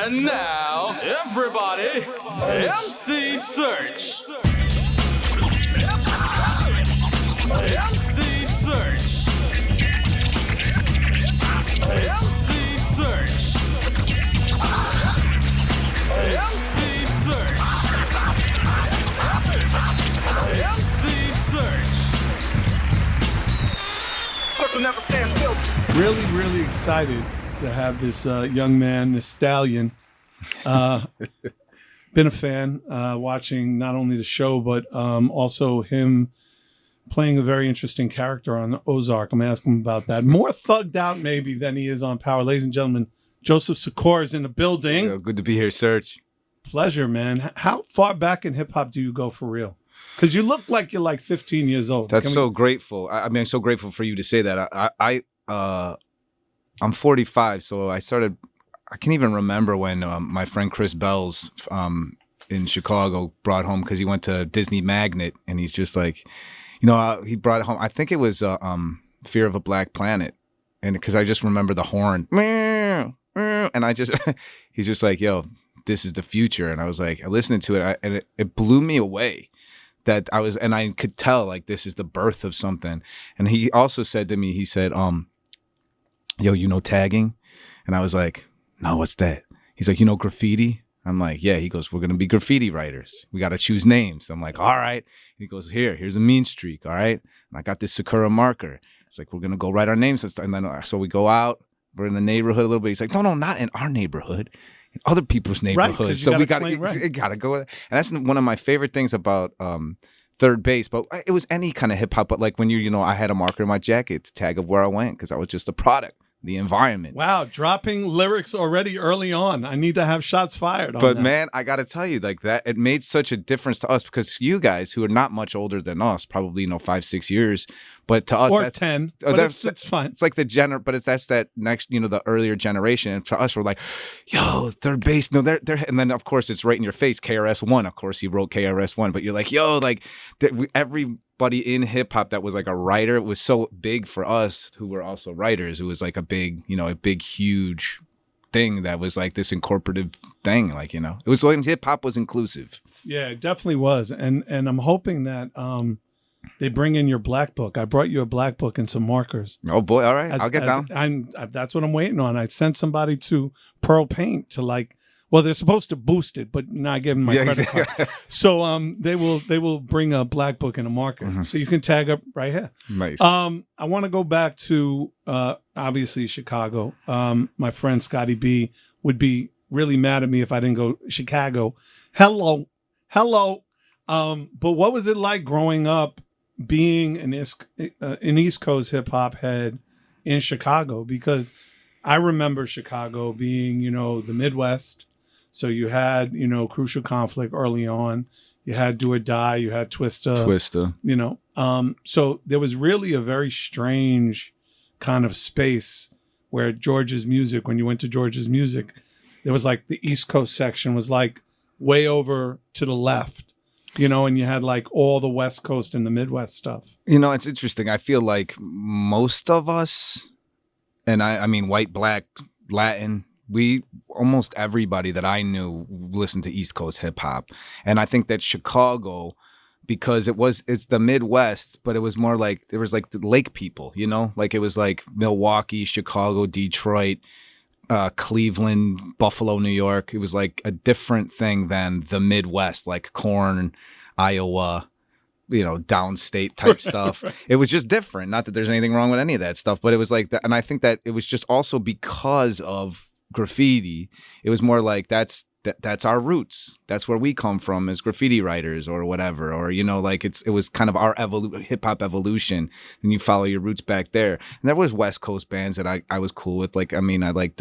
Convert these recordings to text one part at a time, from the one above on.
And now, everybody, MC Serch. MC Serch. MC Serch. MC Serch. MC Serch. Serch will never stand still. Really, really excited to have this young man, this stallion. Been a fan watching not only the show, but also him playing a very interesting character on Ozark. I'm asking him about that. More thugged out maybe than he is on Power. Ladies and gentlemen, Joseph Sikora is in the building. Yo, good to be here, Serch. Pleasure, man. How far back in hip hop do you go for real? Because you look like you're like 15 years old. That's so grateful. I mean, I'm so grateful for you to say that. I'm 45, so I can't even remember when my friend Chris Bells in Chicago brought home, because he went to Disney Magnet, and he's just like, he brought it home. I think it was Fear of a Black Planet, and because I just remember the horn, and he's just like, yo, this is the future. And I was like, listening to it, and it blew me away. And I could tell, like, this is the birth of something. And he also said to me, he said, yo, you know tagging? And I was like, no, what's that? He's like, you know graffiti? I'm like, yeah. He goes, we're going to be graffiti writers. We got to choose names. I'm like, all right. He goes, here's a mean streak, all right? And I got this Sikora marker. It's like, we're going to go write our names. And then so we go out. We're in the neighborhood a little bit. He's like, no, not in our neighborhood. In other people's neighborhoods. Right, so we got to go. And that's one of my favorite things about third base. But it was any kind of hip hop. But like when I had a marker in my jacket to tag of where I went, because I was just a product. The environment. Wow, dropping lyrics already early on. I need to have shots fired on But that. man, I got to tell you, like that, it made such a difference to us, because you guys who are not much older than us, probably 5-6 years, but to us, or that's 10. But it's fine. It's like that's that next, the earlier generation. And to us, we're like, yo, third base. No, they're, and then of course it's right in your face. KRS-One, of course, he wrote KRS-One, but you're like, yo, like everybody in hip hop that was like a writer was so big for us who were also writers. It was like a big, huge thing that was like this incorporative thing. Like, it was like hip hop was inclusive. Yeah, it definitely was. And I'm hoping that they bring in your black book. I brought you a black book and some markers. Oh boy, all right, I'll get down. That's what I'm waiting on. I sent somebody to Pearl Paint to they're supposed to boost it, but not give them my credit card. So they will bring a black book and a marker, so you can tag up right here. Nice. I want to go back to obviously Chicago. My friend Scotty B would be really mad at me if I didn't go Chicago. Hello. But what was it like growing up being an East Coast hip hop head in Chicago? Because I remember Chicago being, the Midwest. So you had, Crucial Conflict early on. You had Do or Die. You had Twista. So there was really a very strange kind of space where George's Music, when you went to George's Music, there was like the East Coast section was like way over to the left. And you had like all the West Coast and the Midwest stuff. It's interesting. I feel like most of us, and I mean white, black, Latin, almost everybody that I knew listened to East Coast hip hop. And I think that Chicago, because it's the Midwest, but it was more like there was like the lake people, like it was like Milwaukee, Chicago, Detroit, Cleveland, Buffalo, New York. It was like a different thing than the Midwest, like corn, Iowa, downstate type stuff. Right. It was just different. Not that there's anything wrong with any of that stuff, but it was like that. And I think that it was just also because of graffiti. It was more like that's our roots. That's where we come from as graffiti writers or whatever. Or, like it was kind of our hip hop evolution. And you follow your roots back there. And there was West Coast bands that I was cool with. Like, I liked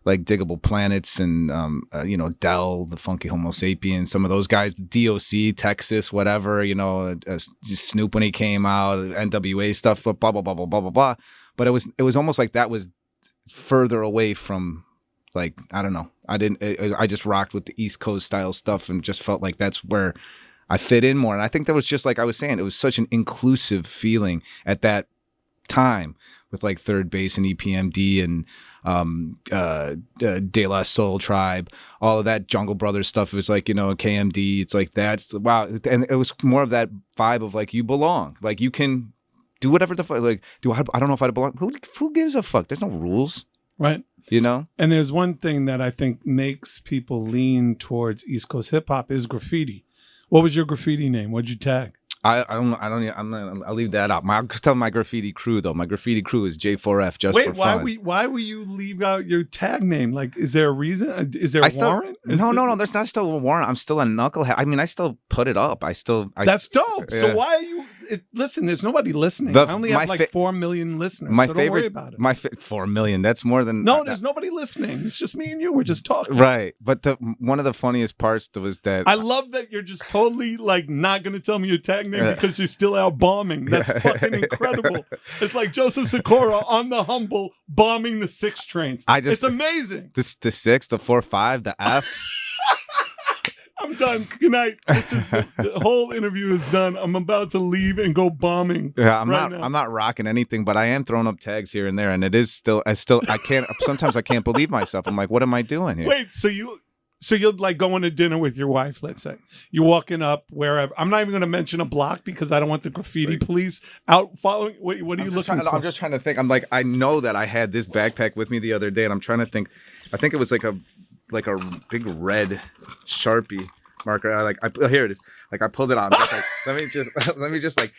like Diggable Planets and, Dell, the Funky Homo Sapien, some of those guys, DOC, Texas, whatever, Snoop when he came out, NWA stuff, blah, blah, blah, blah, blah, blah, blah. But it was almost like that was further away from, like, I don't know. I just rocked with the East Coast style stuff and just felt like that's where I fit in more. And I think that was just like I was saying, it was such an inclusive feeling at that time with like Third Base and EPMD and De La Soul Tribe, all of that Jungle Brothers stuff. It was like, you know, KMD. It's like that's wow, and it was more of that vibe of like you belong, like you can do whatever the fuck. Like, I don't know if I belong. Who gives a fuck? There's no rules, right? You know. And there's one thing that I think makes people lean towards East Coast hip hop is graffiti. What was your graffiti name? What'd you tag? I'll leave that out. I'll tell my graffiti crew though. My graffiti crew is J4F just for fun. Why will you leave out your tag name? Like, is there a reason? Is there a warrant? No. There's not still a warrant. I'm still a knucklehead. I mean, I still put it up. That's dope. Yeah. So why are you? Listen, there's nobody listening. I only have like 4 million listeners. So don't worry about it. 4 million. That's more than. No, there's nobody listening. It's just me and you. We're just talking. Right. But one of the funniest parts was that I love that you're just totally like not going to tell me your tag name because you're still out bombing. That's fucking incredible. It's like Joseph Sikora on the Humble bombing the 6 trains. It's amazing. The 6, the 4, 5, the F. I'm done. Good night. The whole interview is done. I'm about to leave and go bombing. Yeah, I'm not rocking anything, but I am throwing up tags here and there, and it is still. I can't. Sometimes I can't believe myself. I'm like, what am I doing here? Wait, so you're like going to dinner with your wife, let's say. You're walking up wherever. I'm not even going to mention a block because I don't want the graffiti police out following. What are you looking for? I'm just trying to think. I'm like, I know that I had this backpack with me the other day, and I'm trying to think. I think it was like a big red Sharpie marker. Here it is. Like I pulled it out. I'm just like, let me just like.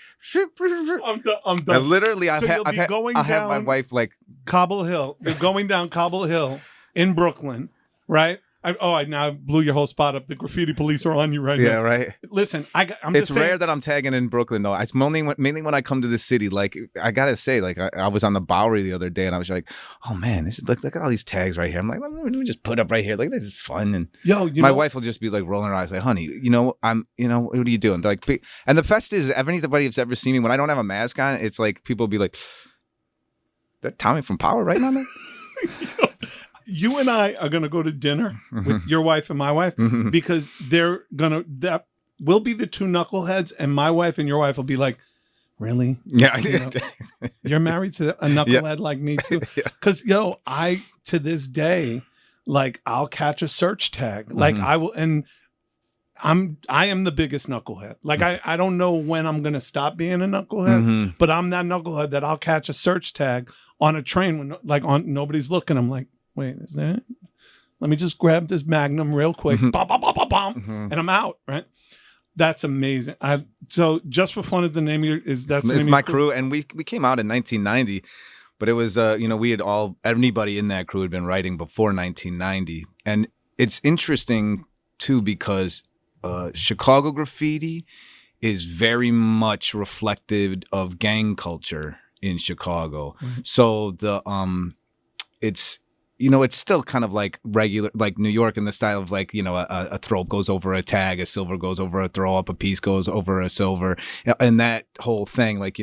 I'm done. And literally, I have my wife like Cobble Hill. You're going down Cobble Hill in Brooklyn, right? I now blew your whole spot up. The graffiti police are on you right now. Yeah, right. Listen, it's rare that I'm tagging in Brooklyn though. It's mainly when I come to the city. Like I gotta say, like I was on the Bowery the other day and I was like, oh man, this is look at all these tags right here. I'm like, let me just put up right here. Like this is fun. And my wife will just be like rolling her eyes, like, honey, what are you doing? They're like, and the best is, anybody that's ever seen me when I don't have a mask on, it's like people will be like, that Tommy from Power right now, man. You and I are going to go to dinner with your wife and my wife because that will be the 2 knuckleheads, and my wife and your wife will be like, really? Yeah. You're married to a knucklehead like me too? Because, I, to this day, like, I'll catch a search tag. Like, I will, and I am the biggest knucklehead. Like, I don't know when I'm going to stop being a knucklehead, but I'm that knucklehead that I'll catch a search tag on a train when, nobody's looking. I'm like, wait, is that it? Let me just grab this Magnum real quick. And I'm out, right? That's amazing. So Just for Fun is the name of your, that's the name of my crew. And we came out in 1990, but it was, we had anybody in that crew had been writing before 1990. And it's interesting too, because Chicago graffiti is very much reflective of gang culture in Chicago. So it's still kind of like regular, like New York in the style of like, a throw goes over a tag, a silver goes over a throw up, a piece goes over a silver. And that whole thing, like,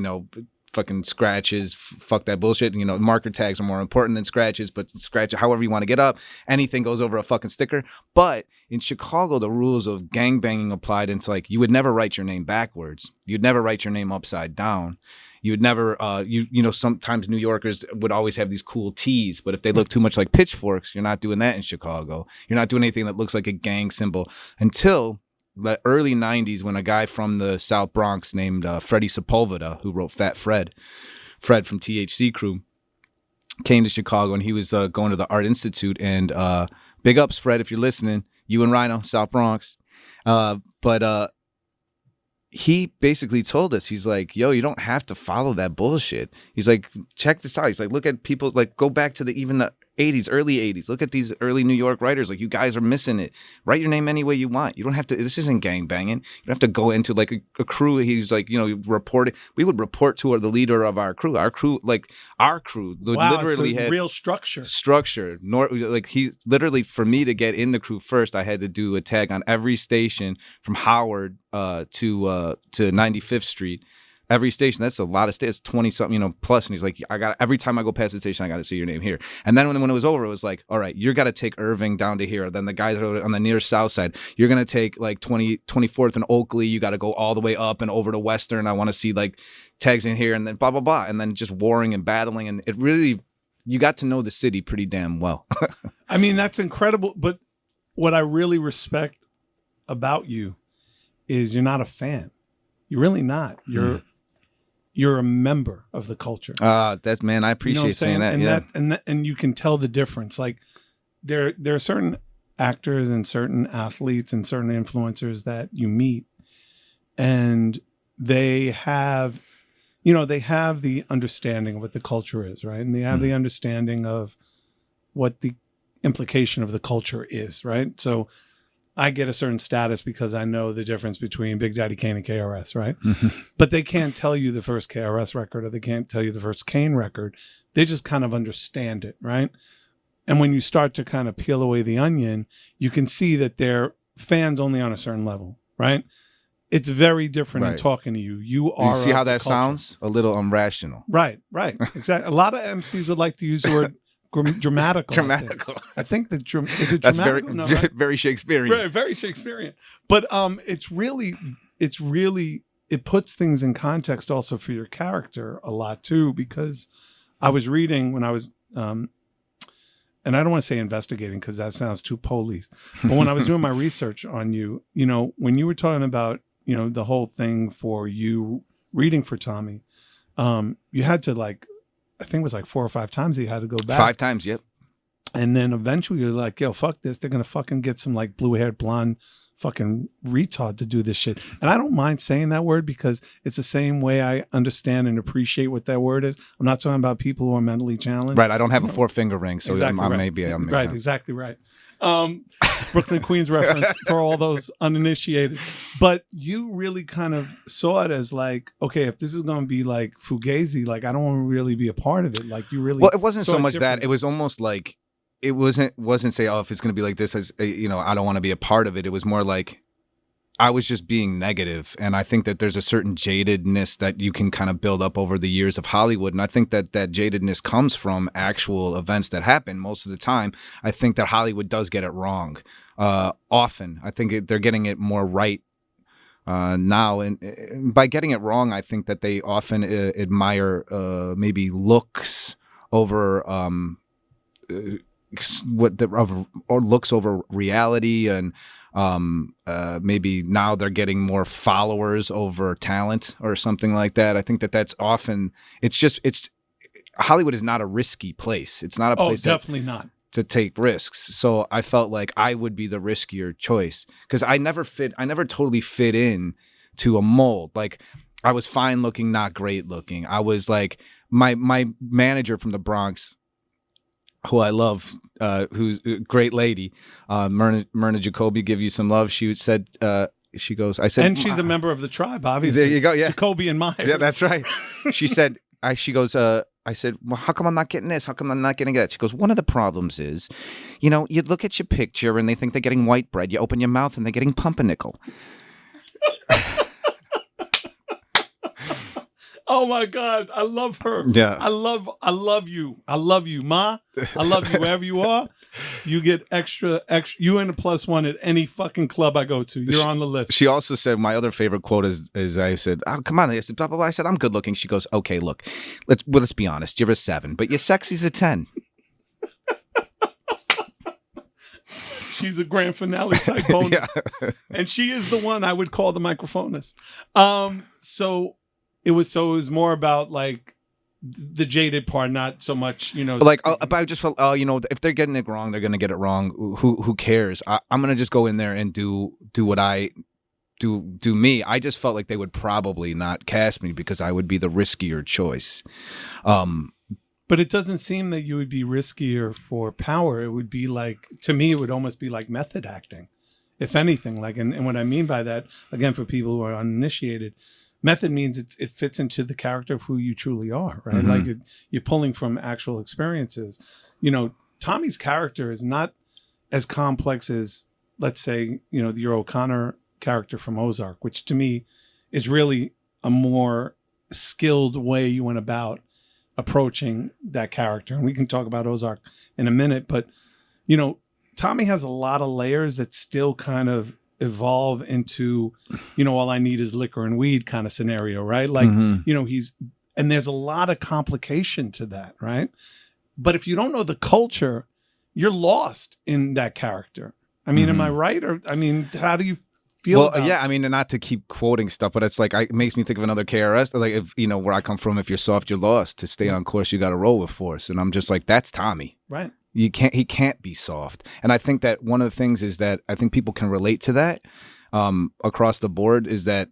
fucking scratches, fuck that bullshit. Marker tags are more important than scratches, but scratch, however you want to get up, anything goes over a fucking sticker. But in Chicago, the rules of gangbanging applied into like, you would never write your name backwards. You'd never write your name upside down. You would never, sometimes New Yorkers would always have these cool tees, but if they look too much like pitchforks, you're not doing that in Chicago. You're not doing anything that looks like a gang symbol until the early 90s when a guy from the South Bronx named Freddie Sepulveda, who wrote Fat Fred from THC Crew, came to Chicago, and he was going to the Art Institute. And big ups, Fred, if you're listening, you and Rhino, South Bronx. But he basically told us, he's like, yo, you don't have to follow that bullshit. He's like, check this out. He's like, look at people, like, go back to even the 80s, early 80s. Look at these early New York writers. Like, you guys are missing it. Write your name any way you want. You don't have to, this isn't gang banging. You don't have to go into like a crew. He's like, reporting. We would report to the leader of our crew. Our crew literally had real structure. He literally, for me to get in the crew first, I had to do a tag on every station from Howard to 95th Street. every station. That's a lot of stations, 20 something, plus. And he's like, every time I go past the station, I got to see your name here. And then when it was over, it was like, all right, you're got to take Irving down to here. Then the guys are on the near south side, you're going to take like 24th and Oakley. You got to go all the way up and over to Western. I want to see like tags in here and then blah, blah, blah. And then just warring and battling. And it really, you got to know the city pretty damn well. I mean, that's incredible. But what I really respect about you is you're not a fan. You're really not. You're a member of the culture. That's, man, I appreciate saying that. And and you can tell the difference. Like there are certain actors and certain athletes and certain influencers that you meet, and they have the understanding of what the culture is, right? And they have the understanding of what the implication of the culture is, right? So I get a certain status because I know the difference between Big Daddy Kane and KRS, right? But they can't tell you the first KRS record or they can't tell you the first Kane record. They just kind of understand it, right? And when you start to kind of peel away the onion, you can see that they're fans only on a certain level, right? It's very different in talking to you. You are. You see how that sounds? A little irrational. Right. Exactly. A lot of MCs would like to use the word dramatical. I think that is it That's dramatical? No, right? very Shakespearean. Right, very Shakespearean. But it puts things in context also for your character a lot too, because I was reading when I was and I don't want to say investigating because that sounds too police. But when I was doing my research on you, when you were talking about, the whole thing for you reading for Tommy, you had to I think it was 4 or 5 times he had to go back. 5 times, yep. And then eventually you're like, yo, fuck this. They're going to fucking get some blue-haired blonde fucking retard to do this shit. And I don't mind saying that word because it's the same way I understand and appreciate what that word is. I'm not talking about people who are mentally challenged. Right. I don't have a 4-finger ring, so exactly I'm right. maybe I'm right. Exactly right. Brooklyn Queens reference for all those uninitiated. But you really kind of saw it as okay, if this is going to be like Fugazi, I don't want to really be a part of it. You really. Well, it wasn't so much that. It was almost like it wasn't say, oh, if it's going to be like this, as I don't want to be a part of it. It was more like I was just being negative, and I think that there's a certain jadedness that you can kind of build up over the years of Hollywood, and I think that jadedness comes from actual events that happen most of the time. I think that Hollywood does get it wrong often. I think they're getting it more right now, and by getting it wrong, I think that they often admire maybe looks over or looks over reality, and maybe now they're getting more followers over talent or something like that. I think that that's often it's Hollywood is not a risky place. It's not a place definitely not to take risks. So I felt like I would be the riskier choice because I never totally fit in to a mold. I was fine looking, not great looking. I was my manager from the Bronx, who I love, who's a great lady, Myrna Jacoby, give you some love. She said, she goes, I said, and she's a member of the tribe, obviously. There you go, yeah. Jacoby and Myers. Yeah, that's right. She said, she goes, I said, well, how come I'm not getting this? How come I'm not getting that? She goes, one of the problems is, you look at your picture and they think they're getting white bread. You open your mouth and they're getting pumpernickel. Oh my God, I love her. Yeah, I love you. I love you, Ma. I love you wherever you are. You get extra. You and a +1 at any fucking club I go to. You're on the list. She also said my other favorite quote is I said, oh, come on. I said, blah, blah, blah. I said, I'm good looking. She goes, okay, look, let's be honest. You're a 7, but you're sexy's a 10. She's a grand finale type bonus. Yeah. And she is the one I would call the microphonist. So it was more about the jaded part, not so much, but I just felt, if they're getting it wrong, they're going to get it wrong. Who cares? I'm going to just go in there and do what I do me. I just felt like they would probably not cast me because I would be the riskier choice. But it doesn't seem that you would be riskier for power. It would be to me, it would almost be like method acting, if anything. And what I mean by that, again, for people who are uninitiated, method means it fits into the character of who you truly are, right? Mm-hmm. You're pulling from actual experiences. Tommy's character is not as complex as, let's say, your O'Connor character from Ozark, which to me is really a more skilled way you went about approaching that character. And we can talk about Ozark in a minute, but you know, Tommy has a lot of layers that still kind of evolve into, you know, all I need is liquor and weed kind of scenario, right? Like, you know, and there's a lot of complication to that, right? But if you don't know the culture, you're lost in that character. I mean, am I right? Or, I mean, how do you feel about yeah, I mean, and not to keep quoting stuff, but it's like, it makes me think of another KRS. Like, if, you know, where I come from, if you're soft, you're lost. To stay on course, you got to roll with force. And I'm just like, that's Tommy. Right. He can't be soft. And I think that one of the things is that I think people can relate to that across the board, is that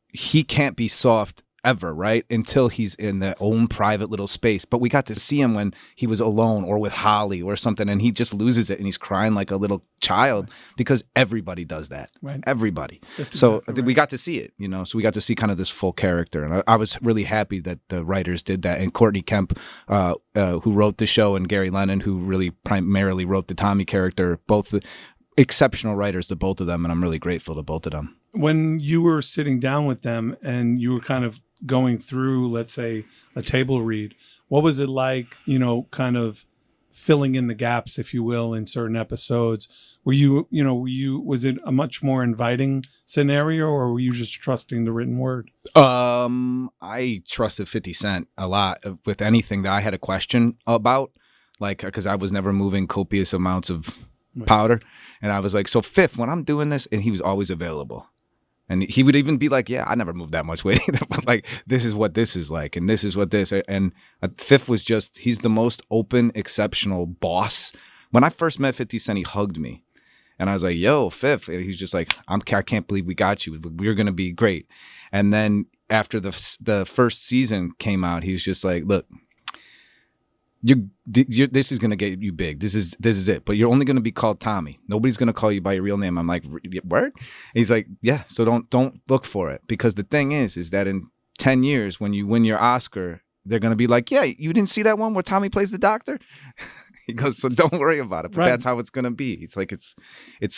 he can't be soft ever, right? Until he's in their own private little space. But we got to see him when he was alone or with Holly or something, and he just loses it and he's crying like a little child, because everybody does that. Right. Everybody. That's so exactly we got to see it, you know, so we got to see kind of this full character. And I was really happy that the writers did that. And Courtney Kemp, who wrote the show, and Gary Lennon, who really primarily wrote the Tommy character, both the exceptional writers to both of them. And I'm really grateful to both of them. When you were sitting down with them and you were kind of going through, let's say, a table read, what was it like, you know, kind of filling in the gaps, if you will, in certain episodes? Was it a much more inviting scenario, or were you just trusting the written word? I trusted 50 Cent a lot with anything that I had a question about, like, because I was never moving copious amounts of powder. And I was like, so Fifth, when I'm doing this, and he was always available. And he would even be like, yeah, I never moved that much weight either, but like, this is what this is like, and this is what this, and Fifth was just, he's the most open, exceptional boss. When I first met 50 Cent, he hugged me. And I was like, yo, Fifth. And he's just like, I can't believe we got you. We're going to be great. And then after the first season came out, he was just like, look, this is going to get you big. This is it. But you're only going to be called Tommy. Nobody's going to call you by your real name. I'm like, word? And he's like, yeah, so don't look for it. Because the thing is that in 10 years, when you win your Oscar, they're going to be like, yeah, you didn't see that one where Tommy plays the doctor? He goes, so don't worry about it. But that's how it's going to be. It's like, it's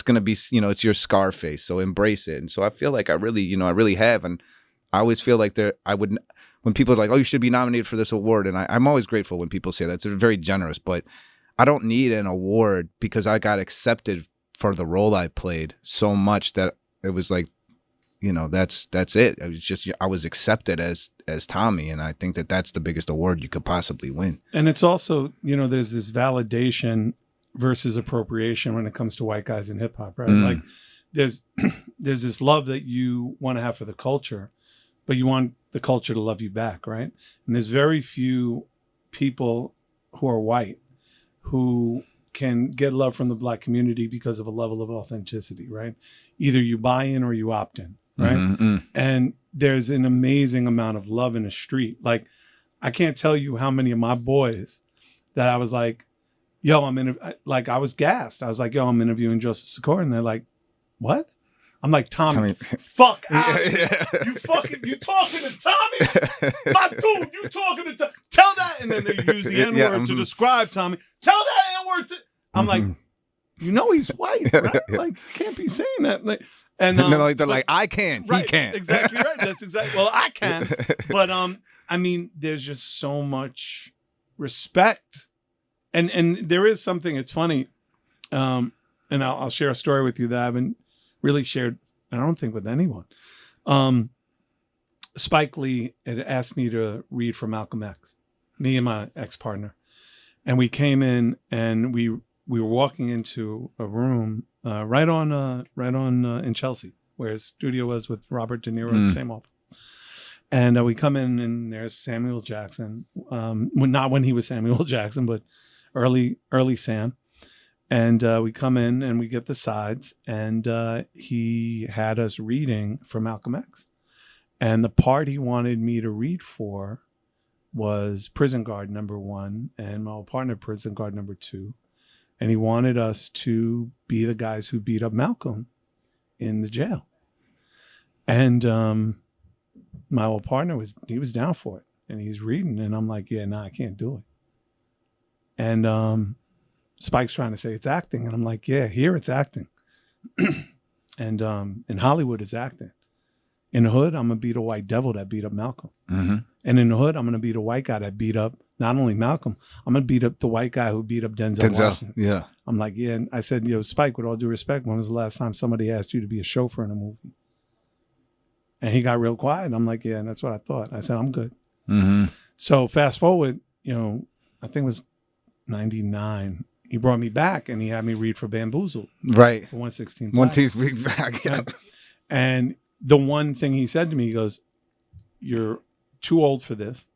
going to be, you know, it's your Scarface. So embrace it. And so I feel like I really have. And I always feel like when people are like, oh, you should be nominated for this award. And I'm always grateful when people say that. It's very generous. But I don't need an award, because I got accepted for the role I played so much that it was like, you know, that's it. It was just, I was accepted as Tommy. And I think that that's the biggest award you could possibly win. And it's also, you know, there's this validation versus appropriation when it comes to white guys in hip hop, right? Like there's this love that you want to have for the culture, but you want the culture to love you back, right? And there's very few people who are white who can get love from the black community because of a level of authenticity, right? Either you buy in or you opt in, right? And there's an amazing amount of love in the street. Like, I can't tell you how many of my boys that I was like, yo, I was gassed. I was like, yo, I'm interviewing Joseph Sikora. And they're like, what? I'm like, Tommy. Fuck out. You talking to Tommy? My dude, you talking to Tommy? Tell that. And then they use the N-word to describe Tommy. Tell that N-word to... I'm like, you know he's white, right? Like, can't be saying that. Like, and they're like, I can, right, he can't. Exactly right. That's exactly, well, I can. But I mean, there's just so much respect. And there is something, it's funny. And I'll share a story with you that I haven't really shared, I don't think, with anyone. Spike Lee had asked me to read for Malcolm X, me and my ex-partner. And we came in and we were walking into a room right on in Chelsea, where his studio was with Robert De Niro, the same office. And we come in and there's Samuel Jackson. Not when he was Samuel Jackson, but early Sam. And we come in and we get the sides, and he had us reading for Malcolm X. And the part he wanted me to read for was Prison Guard #1 and my partner Prison Guard #2. And he wanted us to be the guys who beat up Malcolm in the jail. And my old partner was down for it. And he's reading, and I'm like, yeah, I can't do it. And Spike's trying to say it's acting, and I'm like, yeah, here it's acting. And in Hollywood it's acting. In the hood, I'm gonna be the white devil that beat up Malcolm. Mm-hmm. And in the hood, I'm gonna be the white guy that beat up not only Malcolm, I'm gonna beat up the white guy who beat up Denzel Washington. Yeah. I'm like, yeah. And I said, yo, Spike, with all due respect, when was the last time somebody asked you to be a chauffeur in a movie? And he got real quiet. And I'm like, yeah, and that's what I thought. I said, I'm good. Mm-hmm. So fast forward, I think it was 99. He brought me back and he had me read for Bamboozled Right. for 116. 116 back. Yeah. And the one thing he said to me, he goes, you're too old for this,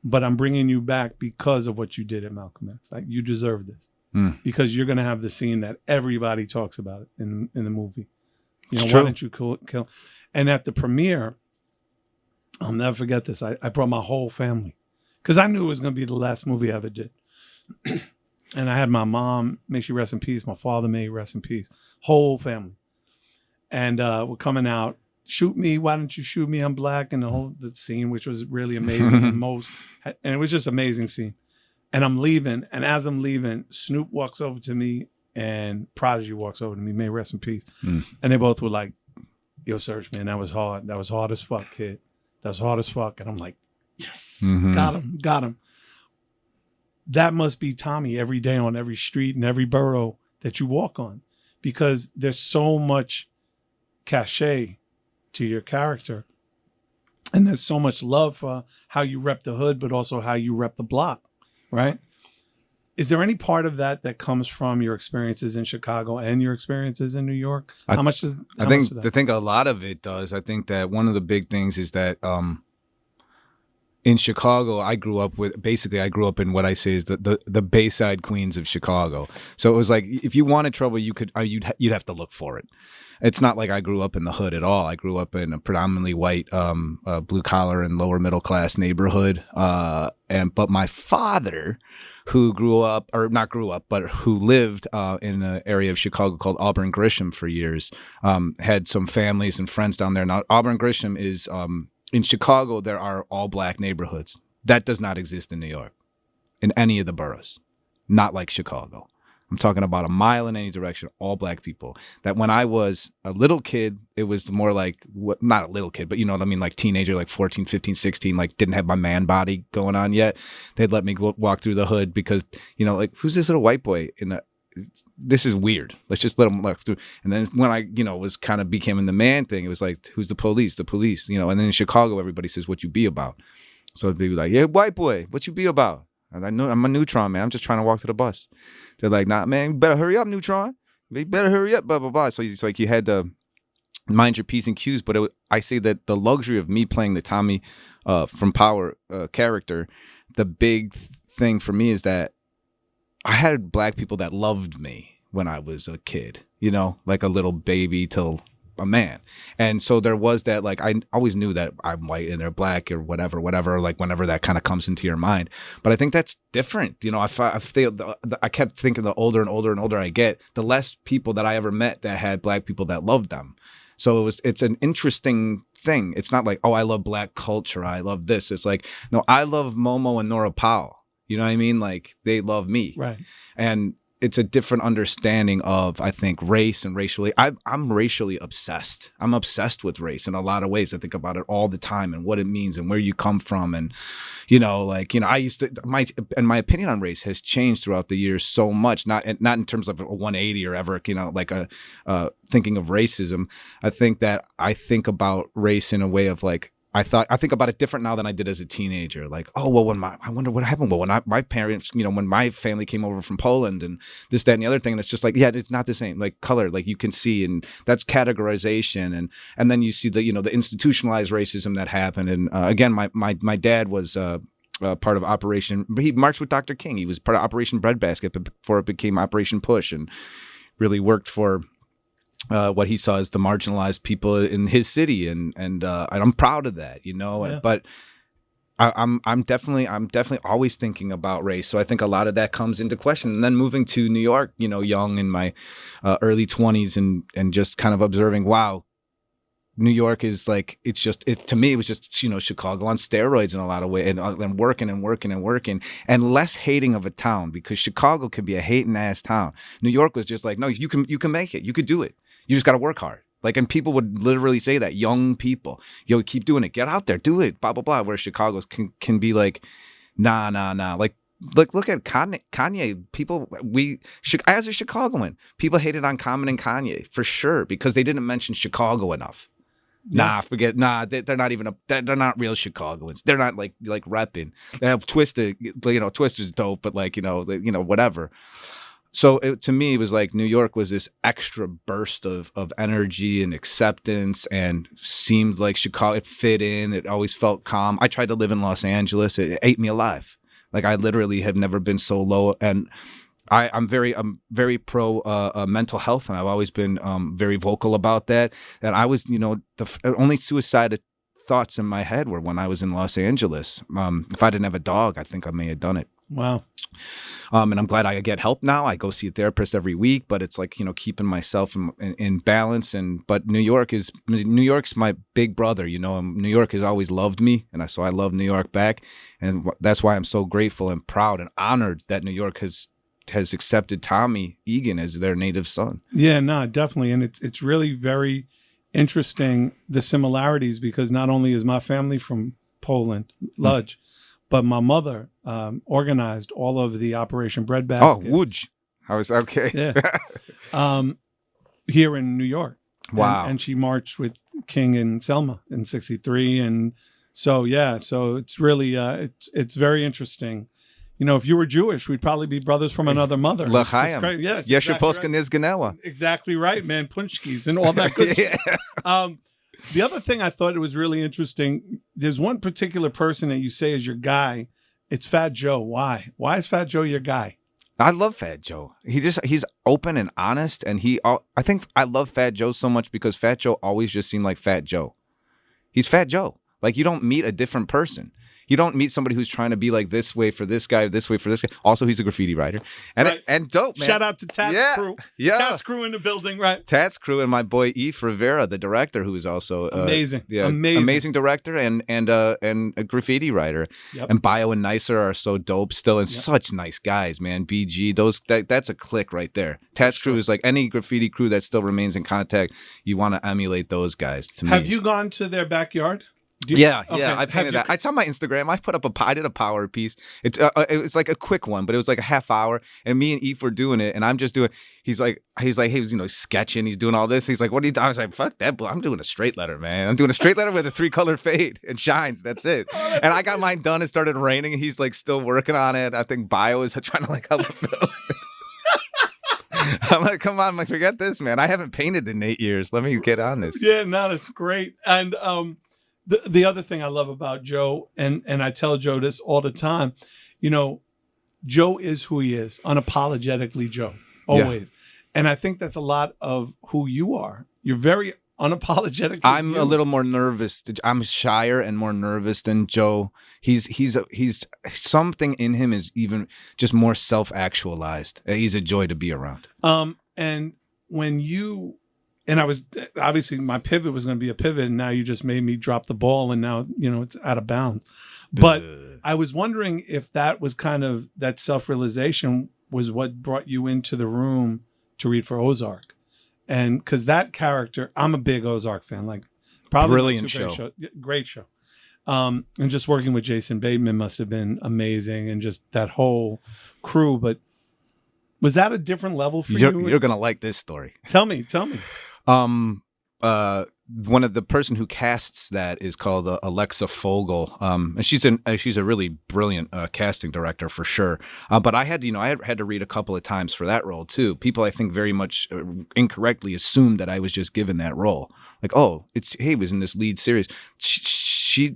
but I'm bringing you back because of what you did at Malcolm X. Like, you deserve this because you're going to have the scene that everybody talks about in the movie. Why don't you kill? And at the premiere, I'll never forget this. I brought my whole family because I knew it was going to be the last movie I ever did. And I had my mom, may she rest in peace. My father, may he rest in peace. Whole family. And we're coming out. Shoot me. Why don't you shoot me? I'm black. And the scene, which was really amazing. And it was just an amazing scene. And I'm leaving. And as I'm leaving, Snoop walks over to me and Prodigy walks over to me. May he rest in peace. And they both were like, yo, Serch, man, that was hard. That was hard as fuck, kid. That was hard as fuck. And I'm like, yes, got him. That must be Tommy every day on every street and every borough that you walk on, because there's so much cachet to your character. And there's so much love for how you rep the hood, but also how you rep the block, right? Is there any part of that comes from your experiences in Chicago and your experiences in New York? I think a lot of it does. I think that one of the big things is that in Chicago, I grew up in what I say is the Bayside Queens of Chicago. So it was like, if you wanted trouble, you'd have to look for it. It's not like I grew up in the hood at all. I grew up in a predominantly white, blue collar and lower middle class neighborhood. But my father, who who lived in an area of Chicago called Auburn Grisham for years, had some families and friends down there. Now, Auburn Grisham is in Chicago. There are all black neighborhoods. That does not exist in New York, in any of the boroughs. Not like Chicago. I'm talking about a mile in any direction, all black people. That when I was a little kid, it was more like, not a little kid, but you know what I mean? Like teenager, like 14, 15, 16, like didn't have my man body going on yet. They'd let me walk through the hood because, like, who's this little white boy this is weird. Let's just let him walk through. And then when I, was kind of becoming the man thing, it was like, who's the police? The police, and then in Chicago, everybody says, what you be about? So they'd be like, yeah, white boy, what you be about? And I know I'm a neutron, man. I'm just trying to walk to the bus. They're like, nah, man, you better hurry up, neutron. You better hurry up, blah, blah, blah. So it's like you had to mind your P's and Q's. But I say that the luxury of me playing the Tommy from Power character, the big thing for me is that I had black people that loved me when I was a kid, like a little baby till a man. And so there was that, like, I always knew that I'm white and they're black or whatever, like whenever that kind of comes into your mind. But I think that's different. I kept thinking the older and older and older I get, the less people that I ever met that had black people that loved them. So it's an interesting thing. It's not like, oh, I love black culture, I love this. It's like, no, I love Momo and Nora Powell. You know what I mean? Like, they love me. Right. And it's a different understanding of, I think, race and racially. I'm racially obsessed. I'm obsessed with race in a lot of ways. I think about it all the time and what it means and where you come from. And, I used to, my opinion on race has changed throughout the years so much, not in terms of a 180 or ever, like thinking of racism. I think about race in a way of like, I think about it different now than I did as a teenager. Like, oh, well, I wonder what happened. Well, when my parents, when my family came over from Poland and this, that, and the other thing, and it's just like, yeah, it's not the same. Like color, like you can see, and that's categorization. And then you see the, the institutionalized racism that happened. And again, my dad was part of Operation, he marched with Dr. King. He was part of Operation Breadbasket before it became Operation Push, and really worked for what he saw as the marginalized people in his city, and I'm proud of that, Yeah. But I'm definitely always thinking about race. So I think a lot of that comes into question. And then moving to New York, young in my early 20s, and just kind of observing, wow, New York is like, to me, it was just, Chicago on steroids in a lot of ways, and working and less hating of a town, because Chicago can be a hating ass town. New York was just like, no, you can make it. You could do it. You just got to work hard. Like, and people would literally say that, young people, yo, keep doing it, get out there, do it, blah blah blah. Where Chicago's can be like, nah. Like look at Kanye. People, as a Chicagoan, people hated on Common and Kanye for sure because they didn't mention Chicago enough. Nah, forget. Nah, they're not even. They're not real Chicagoans. They're not like repping. They have Twisted. Twister's dope, but whatever. So to me, it was like New York was this extra burst of energy and acceptance, and seemed like Chicago. It fit in. It always felt calm. I tried to live in Los Angeles. It ate me alive. Like, I literally have never been so low, and I'm very pro mental health, and I've always been very vocal about that. And I was, the only suicide thoughts in my head were when I was in Los Angeles. If I didn't have a dog, I think I may have done it. Wow. And I'm glad I get help now. I go see a therapist every week, but it's like, keeping myself in balance. But New York's my big brother, New York has always loved me. And so I love New York back. And that's why I'm so grateful and proud and honored that New York has accepted Tommy Egan as their native son. Yeah, no, definitely. And it's really very interesting, the similarities, because not only is my family from Poland, Lodz, but my mother organized all of the Operation Breadbasket. Oh, Łódź. I was okay. Yeah. Here in New York. Wow. And she marched with King and Selma in '63. And so, so it's really, it's very interesting. If you were Jewish, we'd probably be brothers from another mother. L'chaim. Yes. Yesher Polska Nizganewa. Exactly right, man. Punchkis and all that good shit. The other thing I thought it was really interesting, there's one particular person that you say is your guy. It's Fat Joe. Why? Why is Fat Joe your guy? I love Fat Joe. He's open and honest, and I think I love Fat Joe so much because Fat Joe always just seemed like Fat Joe. He's Fat Joe. Like, you don't meet a different person. You don't meet somebody who's trying to be like this way for this guy, this way for this guy. Also, he's a graffiti writer. And dope, man. Shout out to Tats Crew. Yeah. Tats Crew in the building, right? Tats Crew and my boy Eve Rivera, the director, who is also amazing. Amazing director and a graffiti writer. Yep. And Bio and Nicer are so dope still, and such nice guys, man. BG, that's a clique right there. Tats Crew is like any graffiti crew that still remains in contact. You want to emulate those guys. To me, have you gone to their backyard? Yeah, I painted that. It's on my Instagram. I did a power piece. It's like a quick one, but it was like a half hour. And me and Eve were doing it, and I'm just doing. He's like, he was sketching. He's doing all this. He's like, what are you doing? I was like, fuck that. I'm doing a straight letter, man. I'm doing a straight letter with a 3-color fade. It shines. That's it. And I got mine done. It started raining. And he's like still working on it. I think Bio is trying to help him build. I'm like, come on, forget this, man. I haven't painted in 8 years. Let me get on this. Yeah, no, that's great. And The other thing I love about Joe, and I tell Joe this all the time, Joe is who he is, unapologetically Joe, always. Yeah. And I think that's a lot of who you are. You're very unapologetic. I'm a little more nervous. I'm shyer and more nervous than Joe. He's something in him is even just more self-actualized. He's a joy to be around. And when you... And I was obviously my pivot was going to be a pivot, and now you just made me drop the ball, and now it's out of bounds. But I was wondering if that was kind of that self-realization was what brought you into the room to read for Ozark, and because that character, I'm a big Ozark fan, like probably brilliant show, great show. And just working with Jason Bateman must have been amazing, and just that whole crew. But was that a different level for you? You're gonna like this story. Tell me. One of the person who casts that is called Alexa Fogel. And she's a really brilliant casting director for sure. But I had to read a couple of times for that role too. People I think very much incorrectly assumed that I was just given that role. Like, oh, he was in this lead series. She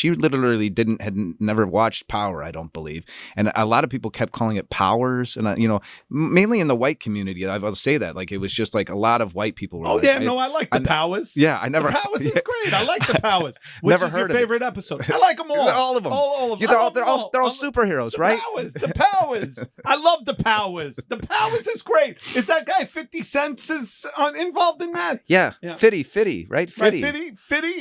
literally had never watched Power, I don't believe, and a lot of people kept calling it Powers, and mainly in the white community, I will say that, like, it was just like a lot of white people were. Oh, like, I like the Powers. Yeah, I never. The Powers is great. I like the Powers. Which never is heard your favorite episode? I like them all. All of them. All of them. Yeah, they're all superheroes, right? The Powers. I love the Powers. The Powers is great. Is that guy 50 Cent is involved in that? Yeah. Fitty, right? Fitty.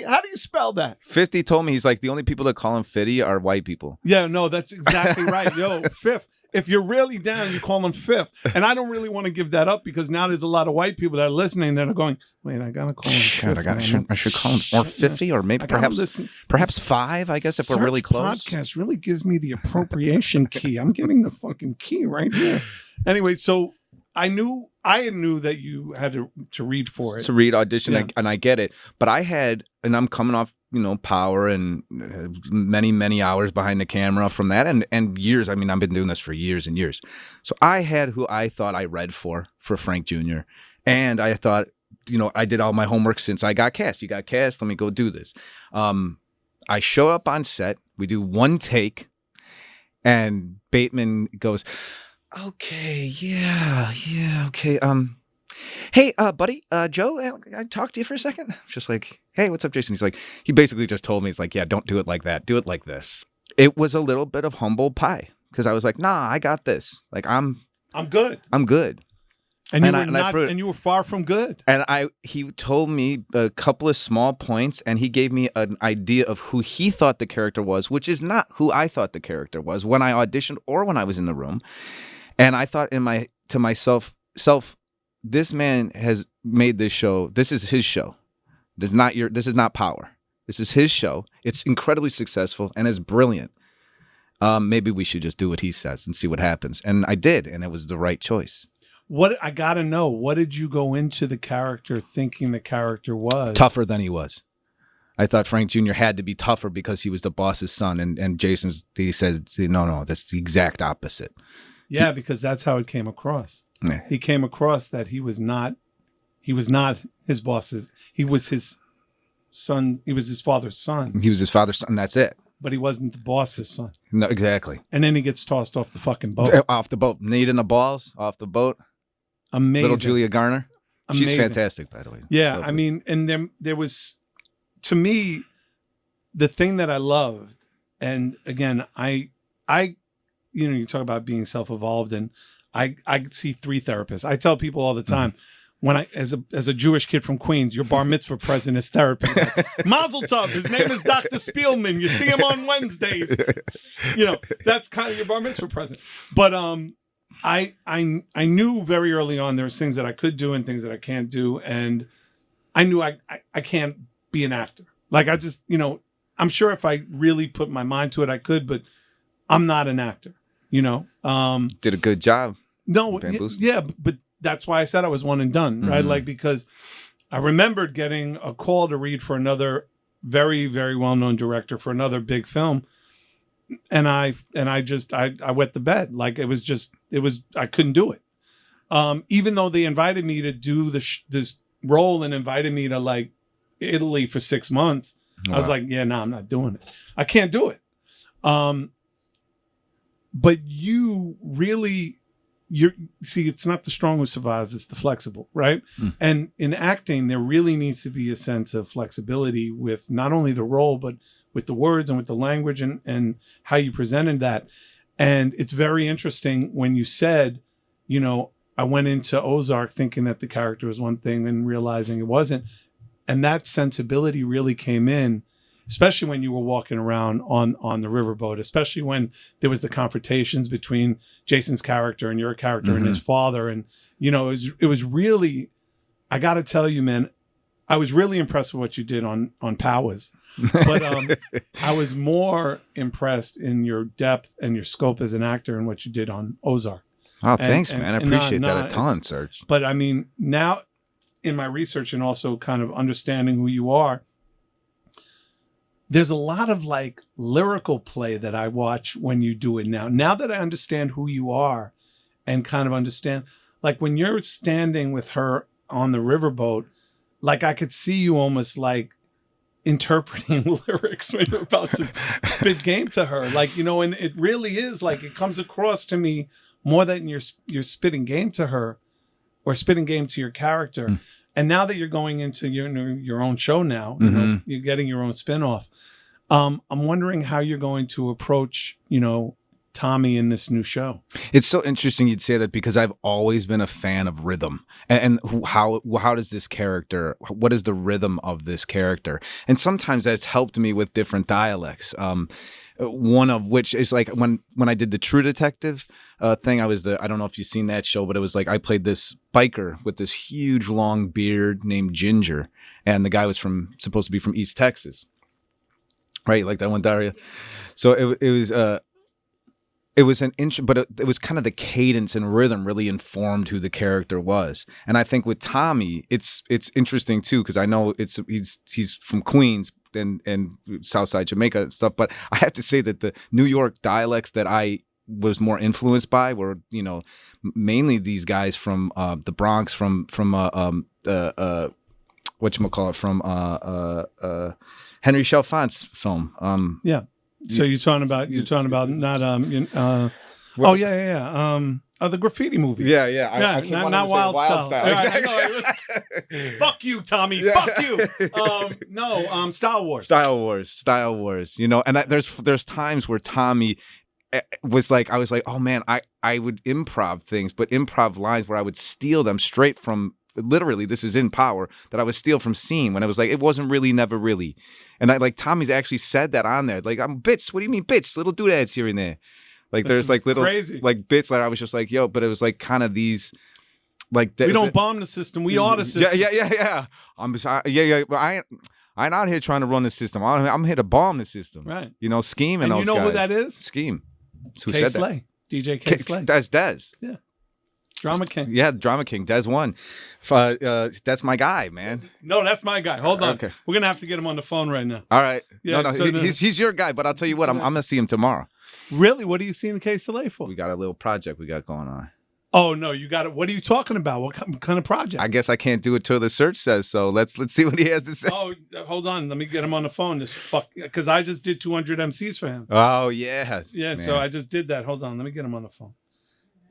How do you spell that? 50 told me, he's like, the only people that call him Fitty are white people. Yeah, no, that's exactly right. Yo, Fifth. If you're really down, you call him Fifth. And I don't really want to give that up because now there's a lot of white people that are listening that are going, wait, I gotta call him Fifth. I should call him or 50 or maybe perhaps 5, I guess, if we're really close. Podcast really gives me the appropriation key. I'm getting the fucking key right here. Anyway, so I knew that you had to read for it. To read audition, Yeah. and I get it. But I had, and I'm coming off, Power and many, many hours behind the camera from that and years. I mean, I've been doing this for years and years. So I had who I thought I read for Frank Jr. And I thought, I did all my homework since I got cast. You got cast, let me go do this. I show up on set. We do one take. And Bateman goes, okay, yeah, okay. Hey, buddy, Joe, I talk to you for a second. Just like, hey, what's up, Jason? He's like, he basically just told me, he's like, yeah, don't do it like that. Do it like this. It was a little bit of humble pie because I was like, nah, I got this. Like, I'm good. I'm good. And you were far from good. And he told me a couple of small points, and he gave me an idea of who he thought the character was, which is not who I thought the character was when I auditioned or when I was in the room. And I thought to myself, this man has made this show. This is his show. This is not Power. This is his show. It's incredibly successful and it's brilliant. Maybe we should just do what he says and see what happens. And I did, and it was the right choice. What I gotta know, what did you go into the character thinking the character was? Tougher than he was. I thought Frank Jr. had to be tougher because he was the boss's son, and he said, no, that's the exact opposite. Yeah, because that's how it came across. Yeah. He came across that he was not his boss's. He was his son. He was his father's son. He was his father's son. That's it. But he wasn't the boss's son. No, exactly. And then he gets tossed off the fucking boat. Off the boat. Kneading the balls off the boat. Amazing. Little Julia Garner. Amazing. She's fantastic, by the way. Yeah, Lovely. I mean, and there was, to me, the thing that I loved, and again, I you talk about being self-evolved, and I see 3 therapists. I tell people all the time, when I, as a Jewish kid from Queens, your bar mitzvah present is therapy. Like, Mazel tov, his name is Dr. Spielman. You see him on Wednesdays. That's kind of your bar mitzvah present. But I knew very early on there was things that I could do and things that I can't do, and I knew I can't be an actor. Like I just, I'm sure if I really put my mind to it, I could, but I'm not an actor. Did a good job. No, yeah, but that's why I said I was one and done, right? Like, because I remembered getting a call to read for another very, very well-known director for another big film. And I wet the bed. Like I couldn't do it. Even though they invited me to do this role and invited me to like Italy for 6 months, I was like, yeah, no, I'm not doing it. I can't do it. But you really, it's not the strong who survives, it's the flexible, right? And in acting, there really needs to be a sense of flexibility with not only the role, but with the words and with the language and how you presented that. And it's very interesting when you said, I went into Ozark thinking that the character was one thing and realizing it wasn't. And that sensibility really came in, especially when you were walking around on the riverboat, especially when there was the confrontations between Jason's character and your character and his father. And, it was really, I got to tell you, man, I was really impressed with what you did on Powers, but I was more impressed in your depth and your scope as an actor and what you did on Ozark. Oh, thanks, man. I appreciate that a ton, Serch. But I mean, now in my research and also kind of understanding who you are, there's a lot of like lyrical play that I watch when you do it now. Now that I understand who you are and kind of understand, like when you're standing with her on the riverboat, like I could see you almost like interpreting lyrics when you're about to spit game to her. Like, and it really is like, it comes across to me more than you're spitting game to her or spitting game to your character. And now that you're going into your own show now, you're getting your own spinoff. I'm wondering how you're going to approach, Tommy in this new show? It's so interesting you'd say that because I've always been a fan of rhythm and how does this character, what is the rhythm of this character? And sometimes that's helped me with different dialects. One of which is like when I did the True Detective thing, I don't know if you've seen that show, but it was like I played this biker with this huge long beard named Ginger, and the guy was supposed to be from East Texas, right? Like that one, Daria. So it was it was kind of the cadence and rhythm really informed who the character was. And I think with Tommy, it's interesting too, because I know he's from Queens and Southside Jamaica and stuff, but I have to say that the New York dialects that I was more influenced by were, mainly these guys from the Bronx, from whatchamacallit, from Henry Chalfont's film. Yeah. So you're talking about not the Graffiti movie. Yeah. Not Wild Style. Exactly. Fuck you, Tommy. Fuck you. Style Wars. Style Wars. And there's times where Tommy was like, I was like, oh man, I would improv things, but improv lines where I would steal them straight from. Literally, this is in Power, that I would steal from Scene when it was like, it wasn't really, never really. And I like, Tommy's actually said that on there. Like, I'm bits. What do you mean bits? Little doodads here and there. Like, there's like little crazy. Like bits that I was just like, yo, but it was like kind of these, like. We don't bomb the system. We are the system. Yeah. But I ain't out here trying to run the system. I'm here to bomb the system. Right. Scheme and those you know guys. who that is? Scheme. Who K said Slay. DJ K Slay. That's Dez. Yeah. Drama King. Yeah, Drama King. Des one. That's my guy, man. No, that's my guy. Hold on. Okay. We're going to have to get him on the phone right now. All right. Yeah, No, he's your guy, but I'll tell you what, I'm going to see him tomorrow. Really? What are you seeing K Slay for? We got a little project we got going on. Oh, no, you got it. What are you talking about? What kind of project? I guess I can't do it till the Serch Says, so let's see what he has to say. Oh, hold on. Let me get him on the phone. Because I just did 200 MCs for him. Oh, yeah. Yeah, man. So I just did that. Hold on. Let me get him on the phone.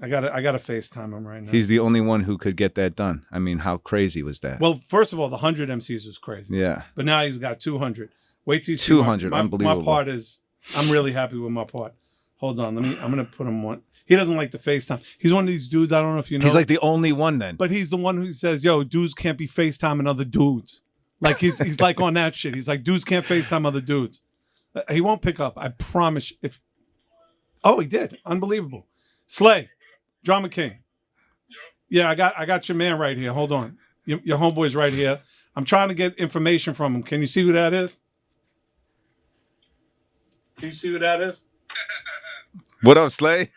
I got to FaceTime him right now. He's the only one who could get that done. I mean, how crazy was that? Well, first of all, the 100 MCs was crazy. Yeah. But now he's got 200. Wait till you see 200, unbelievable. My part is, I'm really happy with my part. Hold on. I'm going to put him on. He doesn't like the FaceTime. He's one of these dudes, I don't know if you know. He's like the only one then. But he's the one who says, yo, dudes can't be FaceTiming other dudes. Like he's like on that shit. He's like, dudes can't FaceTime other dudes. He won't pick up. I promise. Oh, he did. Unbelievable. Slay. Drama King. Yeah, I got your man right here. Hold on. Your homeboy's right here. I'm trying to get information from him. Can you see who that is? Can you see who that is? What up, Slay?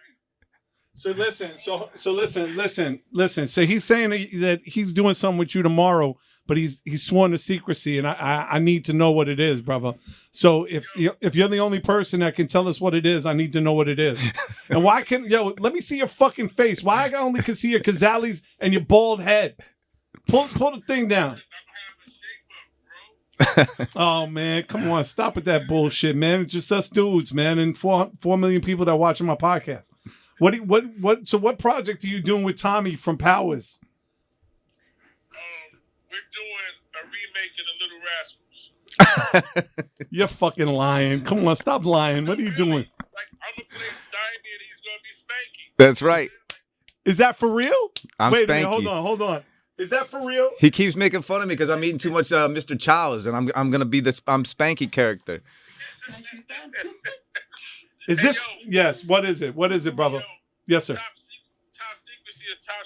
So listen. So he's saying that he's doing something with you tomorrow, but he's sworn to secrecy, and I need to know what it is, brother. So if you're the only person that can tell us what it is, I need to know what it is. And let me see your fucking face. Why I only can see your Kazali's and your bald head? Pull the thing down. Oh man, come on, stop with that bullshit, man. It's just us dudes, man, and 4 million people that are watching my podcast. So what project are you doing with Tommy from Powers? We're doing a remake of The Little Rascals. You're fucking lying. Come on, stop lying. What are you doing? Like, I'm gonna play Steiny and he's gonna be Spanky. That's right. Is that for real? Wait a minute, hold on. Is that for real? He keeps making fun of me because I'm eating too much Mr. Chow's, and I'm gonna be I'm Spanky character. Is this? Yes. What is it? What is it, brother? Yes, sir. Top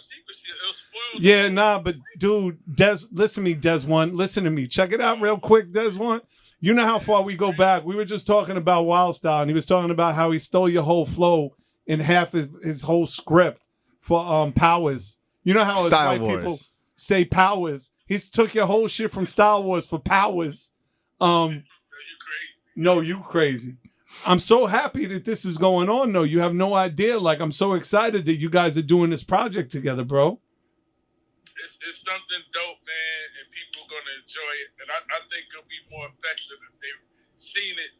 secrecy. It'll spoil. Yeah, nah, but dude, listen to me, Des One. Listen to me. Check it out real quick, Des One. You know how far we go back. We were just talking about Wild Style, and he was talking about how he stole your whole flow in half his whole script for Powers. You know how Style white Wars. people say Powers. He took your whole shit from Star Wars for Powers. You crazy. No, you crazy. I'm so happy that this is going on, though. You have no idea. Like, I'm so excited that you guys are doing this project together, bro. It's something dope, man, and people are gonna enjoy it. And I think it'll be more effective if they've seen it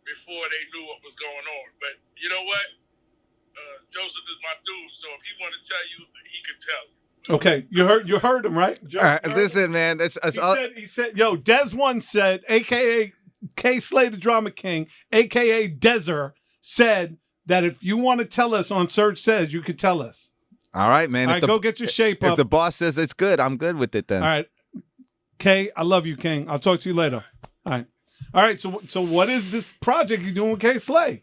before they knew what was going on. But you know what? Joseph is my dude, so if he want to tell you, he can tell you. Okay, you heard him, right? All right, listen, man. He said, yo, Des One said, a.k.a. K Slay the Drama King, a.k.a. Dezer, said that if you want to tell us on Serch Says, you could tell us. All right, man. All right, go get your shape If up. the boss says it's good, I'm good with it then. All right. Kay, I love you, King. I'll talk to you later. All right. So what is this project you're doing with Kay Slay?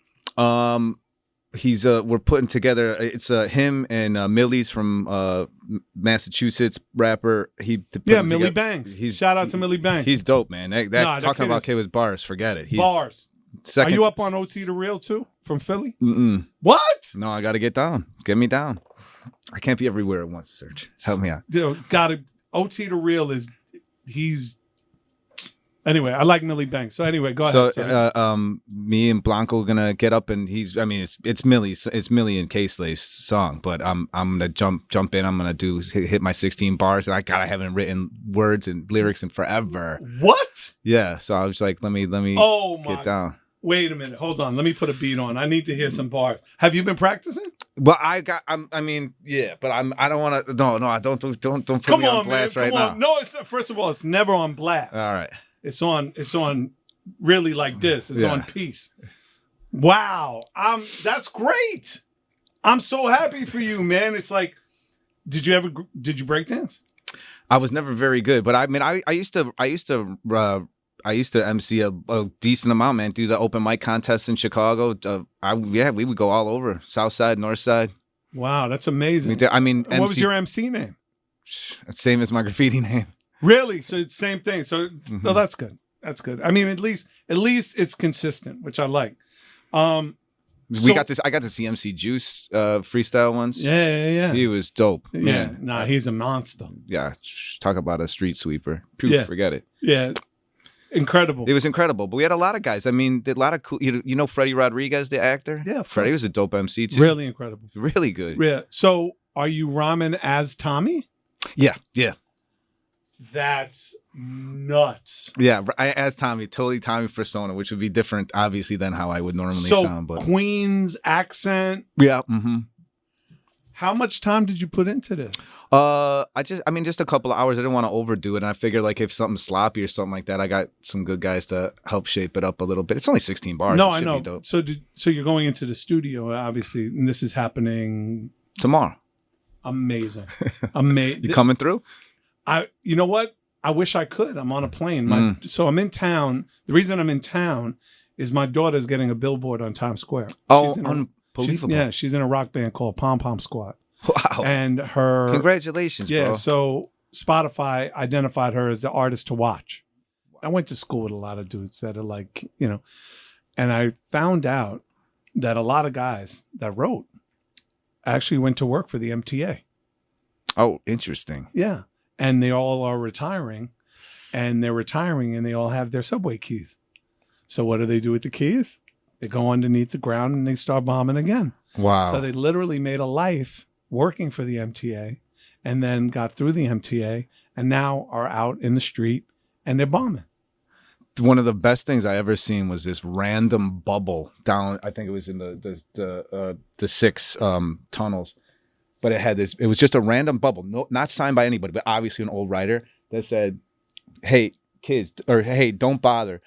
He's we're putting together. It's him and Millie's from Massachusetts rapper. Millie Banks. Shout out to Millie Banks. He's dope, man. That Nah, talking about Kay with bars, forget it. He's bars. Second. Are you up on OT the Real too from Philly? Mm-mm. What? No, I got to get down. Get me down. I can't be everywhere at once, Serch. Help me out. OT the Real is he's. Anyway, I like Millie Banks. So anyway, go ahead. So me and Blanco are gonna get up and it's Millie and Kay Slay's song, but I'm gonna jump in. I'm gonna hit my 16 bars, and I haven't written words and lyrics in forever. What? Yeah. So I was like, let me get down. Wait a minute. Hold on. Let me put a beat on. I need to hear some bars. Have you been practicing? Well, I don't want to. No, I don't put me on blast right now. No, first of all, it's never on blast. All right. It's on really like this. It's on peace. Wow. That's great. I'm so happy for you, man. It's like, did you break dance? I was never very good, but I mean, I used to MC a decent amount, man. Do the open mic contest in Chicago. We would go all over, South Side, North Side. Wow, that's amazing. I mean, what was your MC name? Same as my graffiti name. Really? So it's same thing. So no, that's good. That's good. I mean, at least it's consistent, which I like. I got to see MC Juice freestyle once. Yeah. He was dope. Yeah. Man. Nah, he's a monster. Yeah. Talk about a street sweeper. Forget it. Yeah. Incredible. It was incredible. But we had a lot of guys. I mean, did a lot of cool. You know Freddie Rodriguez, the actor? Yeah. Freddie was a dope MC too. Really incredible. Really good. Yeah. So are you rhyming as Tommy? Yeah. That's nuts. Yeah, I asked Tommy, totally Tommy persona, which would be different, obviously, than how I would normally sound. But Queen's accent. Yeah. Mm-hmm. How much time did you put into this? Just a couple of hours. I didn't want to overdo it, and I figured like if something's sloppy or something like that, I got some good guys to help shape it up a little bit. It's only 16 bars. No, I know. So you're going into the studio, obviously, and this is happening tomorrow. Amazing. You coming through? You know what? I wish I could. I'm on a plane. So I'm in town. The reason I'm in town is my daughter's getting a billboard on Times Square. Unbelievable. She's in a rock band called Pom Pom Squad. Wow. And her... Congratulations, bro. So Spotify identified her as the artist to watch. I went to school with a lot of dudes that are like, and I found out that a lot of guys that wrote actually went to work for the MTA. Oh, interesting. Yeah. And they all are retiring, and they're retiring, and they all have their subway keys. So what do they do with the keys? They go underneath the ground and they start bombing again. Wow. So they literally made a life working for the MTA and then got through the MTA and now are out in the street and they're bombing. One of the best things I ever seen was this random bubble down, I think it was in the 6 tunnels. But it was just a random bubble, no, not signed by anybody, but obviously an old writer that said, "Hey, kids," or "Hey, don't bother.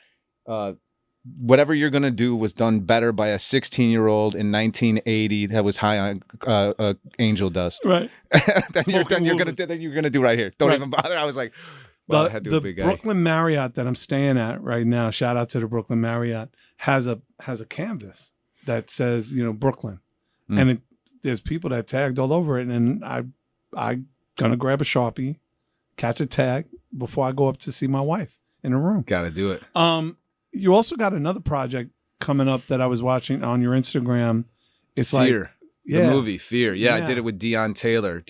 Whatever you're gonna do was done better by a 16-year-old in 1980 that was high on angel dust." Right. You're gonna do right here. Don't even bother. I was like, well, I had to the be a big guy. Brooklyn Marriott that I'm staying at right now. Shout out to the Brooklyn Marriott has a canvas that says Brooklyn, and there's people that tagged all over it, and I gonna grab a Sharpie, catch a tag before I go up to see my wife in a room. Gotta do it. You also got another project coming up that I was watching on your Instagram. It's Fear. The movie Fear. Yeah, I did it with Dion Taylor,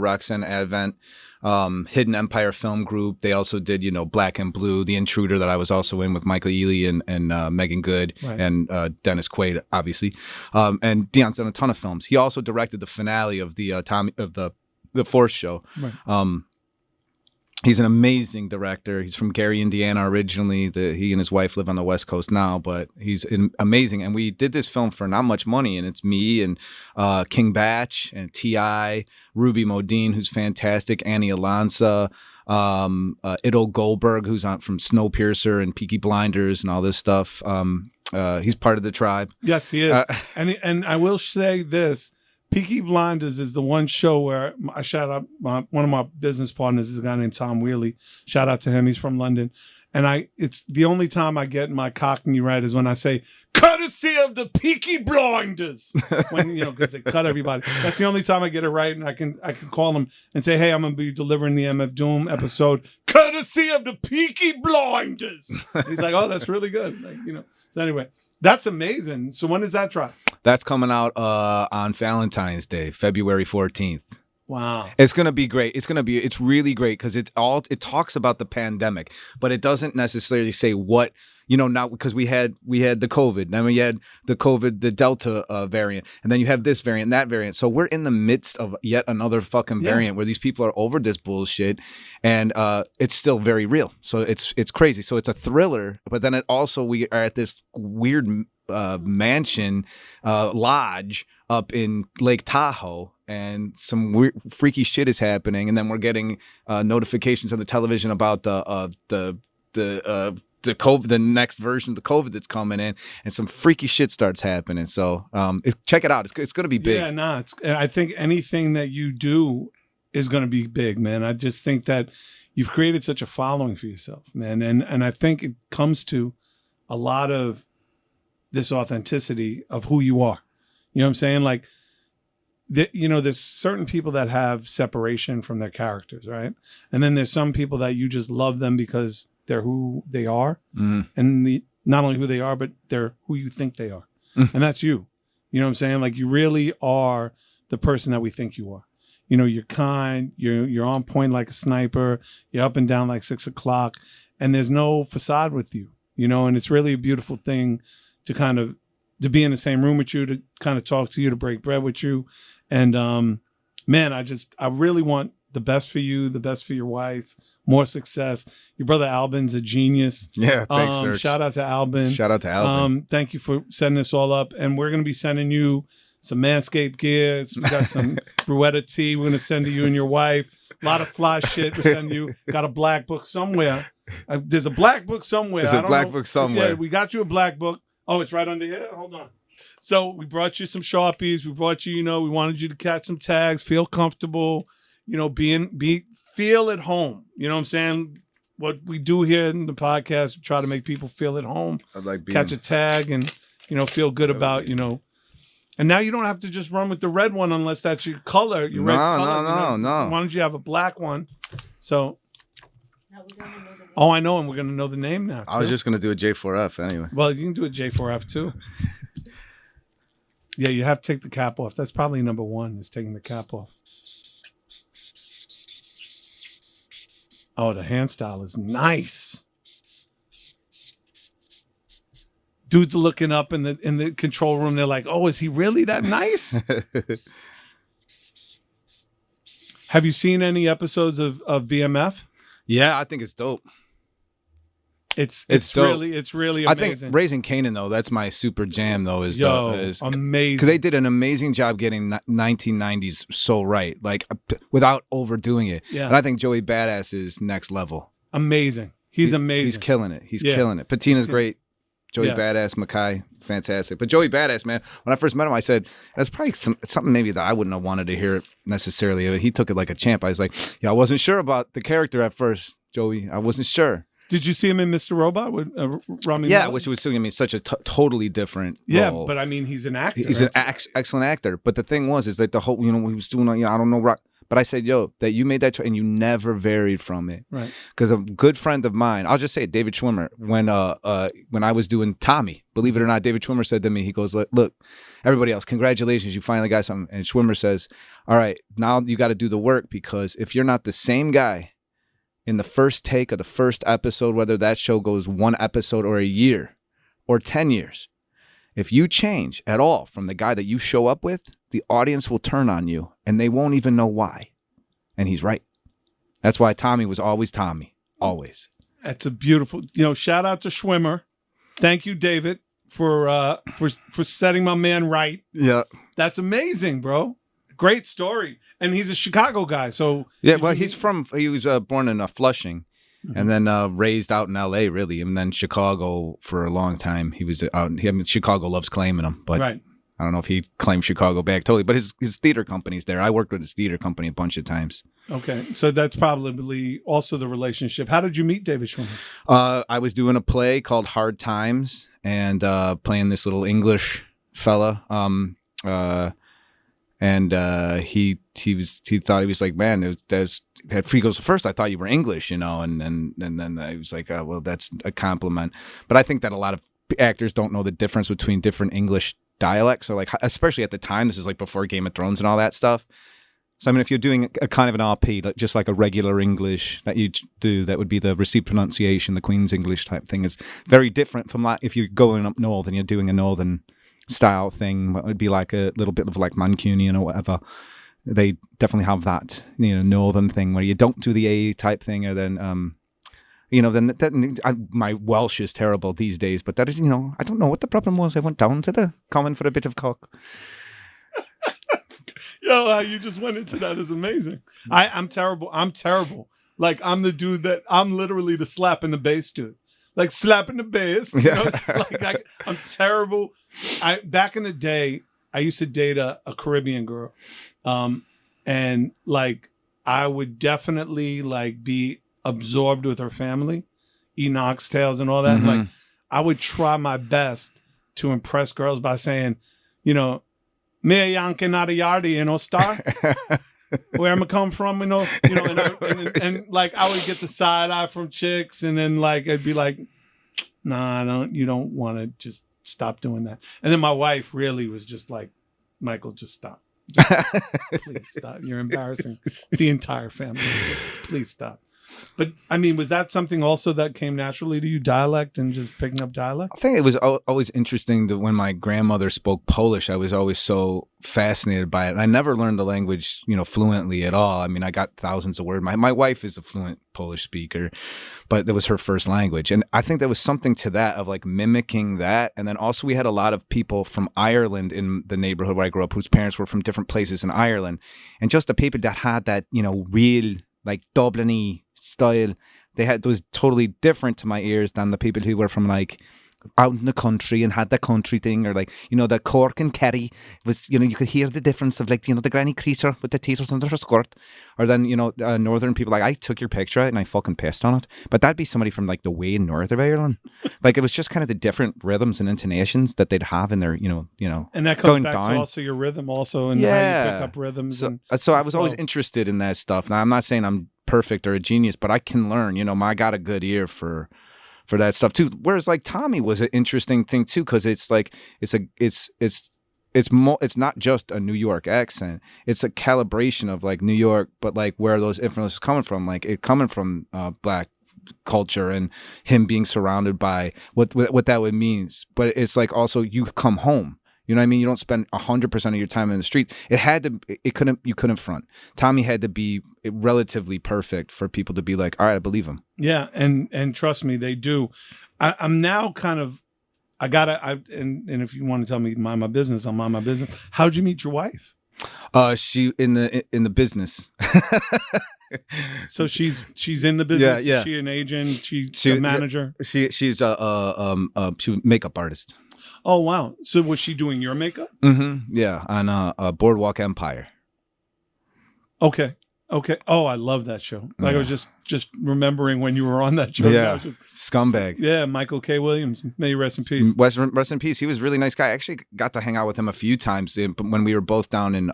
Roxanne Advent, Hidden Empire Film Group. They also did, Black and Blue, The Intruder that I was also in with Michael Ealy and Megan Good and Dennis Quaid, obviously. And Dion's done a ton of films. He also directed the finale of the Force show. Right. He's an amazing director. He's from Gary, Indiana originally. He and his wife live on the West Coast now, but he's amazing. And we did this film for not much money, and it's me and King Batch and T.I., Ruby Modine, who's fantastic, Annie Alonso, Idol Goldberg, who's from Snowpiercer and Peaky Blinders and all this stuff. He's part of the tribe. Yes, he is. And I will say this. Peaky Blinders is the one show where I shout out one of my business partners is a guy named Tom Wheely. Shout out to him. He's from London. And it's the only time I get my Cockney right is when I say, courtesy of the Peaky Blinders. When, because they cut everybody. That's the only time I get it right. And I can call him and say, hey, I'm going to be delivering the MF Doom episode, courtesy of the Peaky Blinders. And he's like, oh, that's really good. So anyway, that's amazing. So when does that drop? That's coming out on Valentine's Day, February 14th. Wow. It's going to be great. It's really great because it talks about the pandemic, but it doesn't necessarily say what, now because we had the COVID, then we had the COVID, the Delta variant, and then you have this variant, that variant. So we're in the midst of yet another fucking variant where these people are over this bullshit, and it's still very real. So it's crazy. So it's a thriller, but then we are at this weird mansion lodge up in Lake Tahoe, and some weird, freaky shit is happening, and then we're getting notifications on the television about the COVID, the next version of the COVID that's coming in, and some freaky shit starts happening. So check it out. It's going to be big. Yeah, no, I think anything that you do is going to be big, man. I just think that you've created such a following for yourself, man, and I think it comes to a lot of this authenticity of who you are. You know what I'm saying? Like, there's certain people that have separation from their characters, right? And then there's some people that you just love them because they're who they are. Mm-hmm. And not only who they are, but they're who you think they are. Mm-hmm. And that's you. You know what I'm saying? Like, you really are the person that we think you are. You're kind, you're on point like a sniper, you're up and down like 6 o'clock, and there's no facade with you, and it's really a beautiful thing to be in the same room with you, to kind of talk to you, to break bread with you. And man, I really want the best for you, the best for your wife, more success. Your brother Albin's a genius. Yeah, thanks, Serch. Shout out to Albin. Shout out to Albin. Thank you for setting this all up. And we're going to be sending you some Manscaped gear. We got some Bruetta tea we're going to send to you and your wife. A lot of fly shit we're sending you. Got a black book somewhere. There's a black book somewhere. There's a black book somewhere. Yeah, we got you a black book. Oh, it's right under here? Hold on. So we brought you some Sharpies. We brought you, we wanted you to catch some tags, feel comfortable, feel at home. You know what I'm saying? What we do here in the podcast, we try to make people feel at home. I like catch a tag and, feel good about, And now you don't have to just run with the red one unless that's your color. Your red color. No. Why don't you have a black one? So. Oh, I know, and we're going to know the name now, too. I was just going to do a J4F anyway. Well, you can do a J4F, too. Yeah, you have to take the cap off. That's probably number one, is taking the cap off. Oh, the hand style is nice. Dudes are looking up in the control room. They're like, oh, is he really that nice? Have you seen any episodes of BMF? Yeah, I think it's dope. It's really amazing. I think Raising Kanan, though, that's my super jam, though, is amazing. Because they did an amazing job getting 1990s so right, like without overdoing it. Yeah. And I think Joey Badass is next level. Amazing. He's amazing. He's killing it. He's killing it. Patina's great. Joey Badass, Mackay, fantastic. But Joey Badass, man, when I first met him, I said, that's probably something maybe that I wouldn't have wanted to hear necessarily. He took it like a champ. I was like, I wasn't sure about the character at first, Joey. I wasn't sure. Did you see him in Mr. Robot with Rami Yeah, Malek? which was such a totally different role. But I mean, he's an actor. He's an excellent actor. But the thing was, is that the whole, he was doing, I don't know, rock. But I said, that you made that choice and you never varied from it. Right. Because a good friend of mine, I'll just say it, David Schwimmer, when I was doing Tommy, believe it or not, David Schwimmer said to me, he goes, look, everybody else, congratulations, you finally got something. And Schwimmer says, all right, now you got to do the work, because if you're not the same guy in the first take of the first episode, whether that show goes one episode or a year or 10 years, if you change at all from the guy that you show up with, the audience will turn on you and they won't even know why. And he's right. That's why Tommy was always Tommy. Always. That's a beautiful, shout out to Schwimmer. Thank you, David, for setting my man right. Yeah. That's amazing, bro. Great story. And he's a Chicago guy. So yeah, well, he was born in Flushing. and then raised out in L.A. really, and then Chicago for a long time. He was out. Chicago loves claiming him, but Right. I don't know if he claimed Chicago back totally. But his theater company's there. I worked with his theater company a bunch of times. Okay. So that's probably also the relationship. How did you meet David Schwimmer? I was doing a play called Hard Times and playing this little English fella. He thought, he was like, man, there's had free goes first. I thought you were English, and then I was like, oh, well, that's a compliment. But I think that a lot of actors don't know the difference between different English dialects. So like, especially at the time, this is like before Game of Thrones and all that stuff. So I mean, if you're doing a kind of an RP, like just like a regular English that you do, that would be the received pronunciation, the Queen's English type thing, is very different from like if you're going up north and you're doing a northern style thing. It would be like a little bit of like Mancunian or whatever. They definitely have that, northern thing where you don't do the A type thing, or then my Welsh is terrible these days, but that is, I don't know what the problem was. I went down to the common for a bit of cock. Yo, how you just went into that is amazing. I'm terrible. Like, I'm the dude that I'm literally the slap in the bass dude. Like slapping the bass. I'm terrible. Back in the day, I used to date a Caribbean girl. And like I would definitely like be absorbed with her family, eating oxtails and all that. Mm-hmm. And, like, I would try my best to impress girls by saying, me yanke nada yardi, star. Where I'm come from, and like I would get the side eye from chicks, and then like I'd be like, nah, you don't want to, just stop doing that. And then my wife really was just like, Michael, just stop. Please stop. You're embarrassing the entire family. Just please stop. But I mean, was that something also that came naturally to you, dialect and just picking up dialect? I think it was always interesting that when my grandmother spoke Polish, I was always so fascinated by it. And I never learned the language, fluently at all. I mean, I got thousands of words. My wife is a fluent Polish speaker, but that was her first language. And I think there was something to that of like mimicking that. And then also we had a lot of people from Ireland in the neighborhood where I grew up whose parents were from different places in Ireland. And just the people that had that, real like Dublin-y style, it was totally different to my ears than the people who were from like out in the country and had the country thing, or like the Cork and Kerry was, you could hear the difference of like the granny creaser with the teasers under her skirt, or then northern people, like I took your picture out and I fucking pissed on it, but that'd be somebody from like the way in Northern Ireland. Like it was just kind of the different rhythms and intonations that they'd have in their and that comes back to also your rhythm also, and how you pick up rhythms. So I was always interested in that stuff. Now I'm not saying I'm perfect or a genius, but I can learn. I got a good ear for that stuff too. Whereas like Tommy was an interesting thing too, because it's like it's not just a New York accent. It's a calibration of like New York, but like where those influences coming from, like it coming from black culture and him being surrounded by what that would means. But it's like also you come home. You know what I mean? You don't spend 100% of your time in the street. You couldn't front. Tommy had to be relatively perfect for people to be like, all right, I believe him. Yeah. And trust me, they do. I'm now kind of, and if you want to tell me mind my business, I'll mind my business. How'd you meet your wife? She in the business. So she's in the business. Yeah. Is she an agent? She's a manager. She's a makeup artist. Oh wow! So was she doing your makeup? Mm-hmm. Yeah, on Boardwalk Empire. Okay. Oh, I love that show. Like I was just remembering when you were on that show. Yeah, scumbag. Yeah, Michael K. Williams. May he rest in peace. Rest in peace. He was a really nice guy. I actually got to hang out with him a few times when we were both down in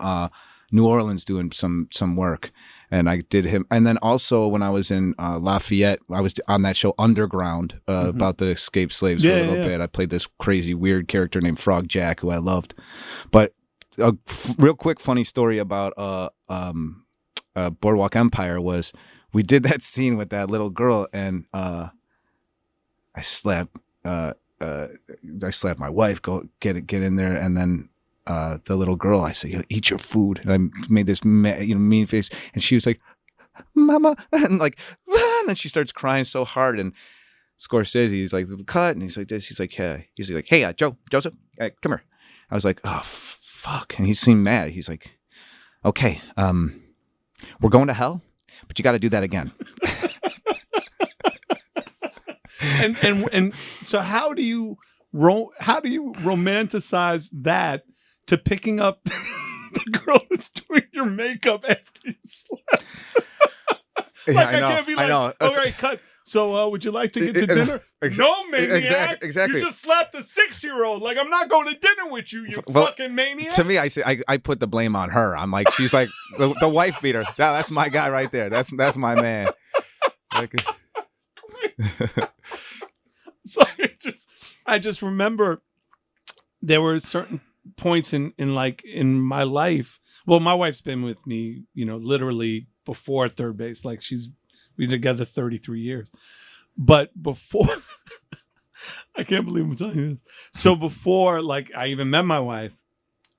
New Orleans doing some work. And I did him. And then also when I was in Lafayette, I was on that show Underground about the escaped slaves for a little bit. I played this crazy, weird character named Frog Jack, who I loved. But a real quick funny story about Boardwalk Empire was we did that scene with that little girl, and I slapped my wife, go get in there, and then the little girl, I said, eat your food. And I made this mean face. And she was like, Mama. And like, and then she starts crying so hard. And Scorsese, he's like, cut. And he's like this. He's like, hey. He's like, hey, Joseph, come here. I was like, oh, fuck. And he seemed mad. He's like, okay, we're going to hell, but you got to do that again. And so how do you romanticize that to picking up the girl that's doing your makeup after you slept? Like I can't be like, all right, cut. So would you like to get to dinner? No, maniac. Exactly. You just slapped a 6-year-old. Like, I'm not going to dinner with you, you fucking maniac. To me, I put the blame on her. I'm like, she's like the wife beater. That's my guy right there. That's my man. Like, so I just remember there were certain points in my life. Well, my wife's been with me, literally before third base. Like we've been together 33 years. But before, I can't believe I'm telling you this. So before, like, I even met my wife,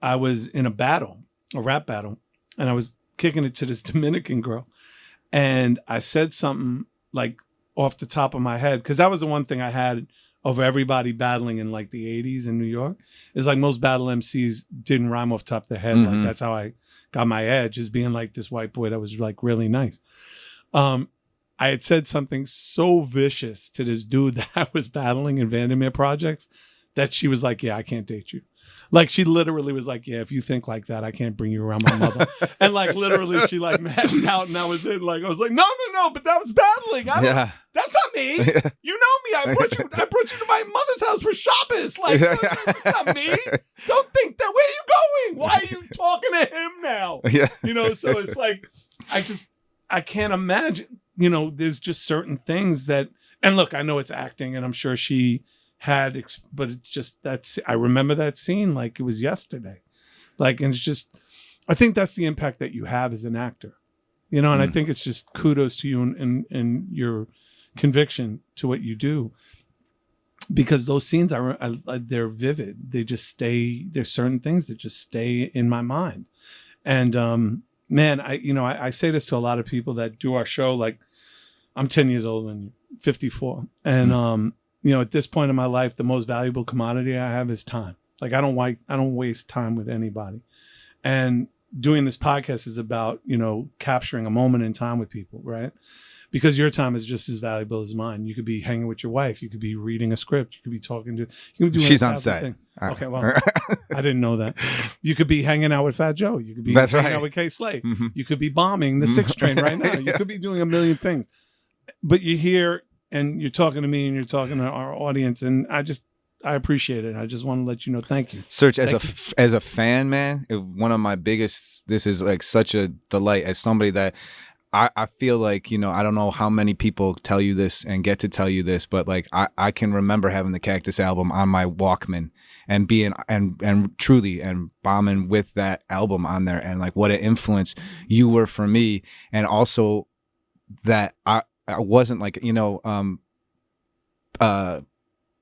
I was in a rap battle, and I was kicking it to this Dominican girl. And I said something like off the top of my head, because that was the one thing I had over everybody battling in like the 80s in New York. Is like most battle MCs didn't rhyme off the top of their head. Like that's how I got my edge, is being like this white boy that was like really nice. I had said something so vicious to this dude that I was battling in Vandermeer Projects that she was like, yeah, I can't date you. Like, she literally was like, yeah, if you think like that, I can't bring you around my mother. And like, literally, she like mashed out, and that was it. Like, I was like, no, but that was battling. That's not me. You know me. I brought you to my mother's house for Shabbos. Like, that's not me. Don't think that. Where are you going? Why are you talking to him now? Yeah. So it's like, I can't imagine. There's just certain things that, and look, I know it's acting, and I'm sure she had, but it's just I remember that scene like it was yesterday. Like, and it's just, I think that's the impact that you have as an actor, and I think it's just kudos to you and your conviction to what you do, because those scenes they're vivid. They just stay, there's certain things that just stay in my mind. And, man, I say this to a lot of people that do our show. Like, I'm 10 years old and 54. And, at this point in my life, the most valuable commodity I have is time. Like, I don't waste time with anybody. And doing this podcast is about, capturing a moment in time with people, right? Because your time is just as valuable as mine. You could be hanging with your wife. You could be reading a script. You could be talking to, you could be doing she's on set. Okay, well, I didn't know that. You could be hanging out with Fat Joe. You could be hanging out with Kay Slay. You could be bombing the 6 train right now. You could be doing a million things. But you're here and you're talking to me and you're talking to our audience, and I appreciate it. I just want to let you know, thank you. Serch, as a fan, man, one of my biggest, this is like such a delight as somebody that I feel like, I don't know how many people tell you this and get to tell you this, but like I can remember having the Cactus album on my Walkman and being and truly and bombing with that album on there, and like what an influence you were for me. And also that I wasn't like,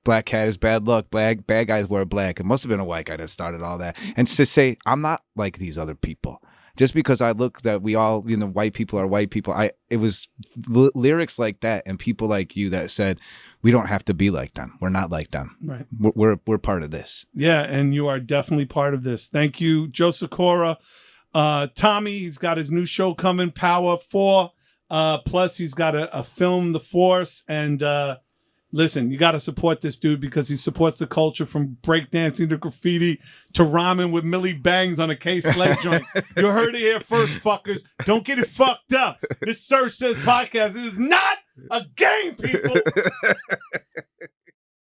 black cat is bad luck, bad guys wear black. It must have been a white guy that started all that. And to say, I'm not like these other people. Just because I look that we all, white people are white people. It was lyrics like that and people like you that said, we don't have to be like them. We're not like them. Right. We're part of this. Yeah, and you are definitely part of this. Thank you, Joseph Sikora. Tommy, he's got his new show coming, Power 4. Plus, he's got a film, The Force, and listen, you got to support this dude because he supports the culture, from breakdancing to graffiti to rhyming with Millie Bangs on a K Slay joint. You heard it here first, fuckers. Don't get it fucked up. This Serch Says podcast is not a game, people.